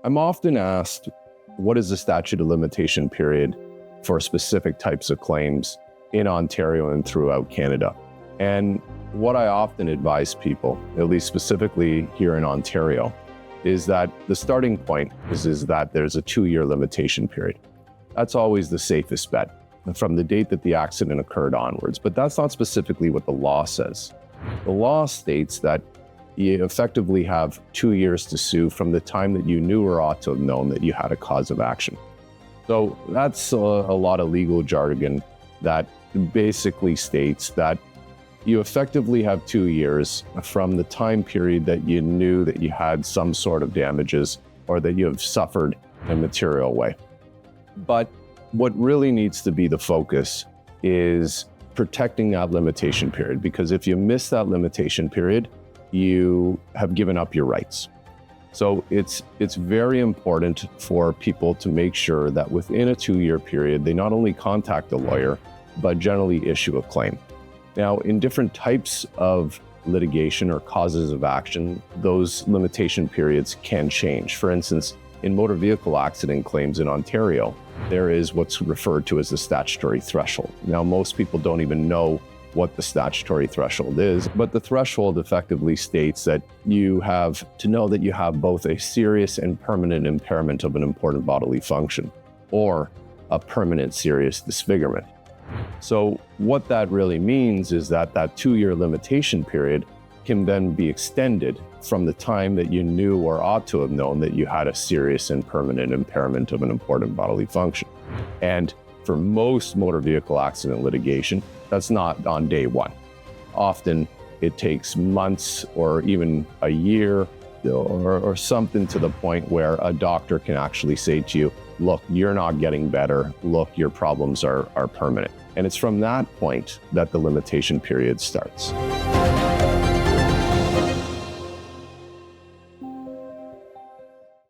I'm often asked, what is the statute of limitation period for specific types of claims in Ontario and throughout Canada? And what I often advise people, at least specifically here in Ontario, is that the starting point is that there's a 2-year limitation period. That's always the safest bet from the date that the accident occurred onwards. But that's not specifically what the law says. The law states that you effectively have 2 years to sue from the time that you knew or ought to have known that you had a cause of action. So that's a lot of legal jargon that basically states that you effectively have 2 years from the time period that you knew that you had some sort of damages or that you have suffered in a material way. But what really needs to be the focus is protecting that limitation period, because if you miss that limitation period, you have given up your rights. So it's very important for people to make sure that within a 2-year period, they not only contact a lawyer, but generally issue a claim. Now, in different types of litigation or causes of action, those limitation periods can change. For instance, in motor vehicle accident claims in Ontario, there is what's referred to as the statutory threshold. Now, most people don't even know what the statutory threshold is, but the threshold effectively states that you have to know that you have both a serious and permanent impairment of an important bodily function or a permanent serious disfigurement. So what that really means is that that 2-year limitation period can then be extended from the time that you knew or ought to have known that you had a serious and permanent impairment of an important bodily function. And for most motor vehicle accident litigation, that's not on day one. Often it takes months or even a year or something to the point where a doctor can actually say to you, look, you're not getting better. Look, your problems are permanent. And it's from that point that the limitation period starts.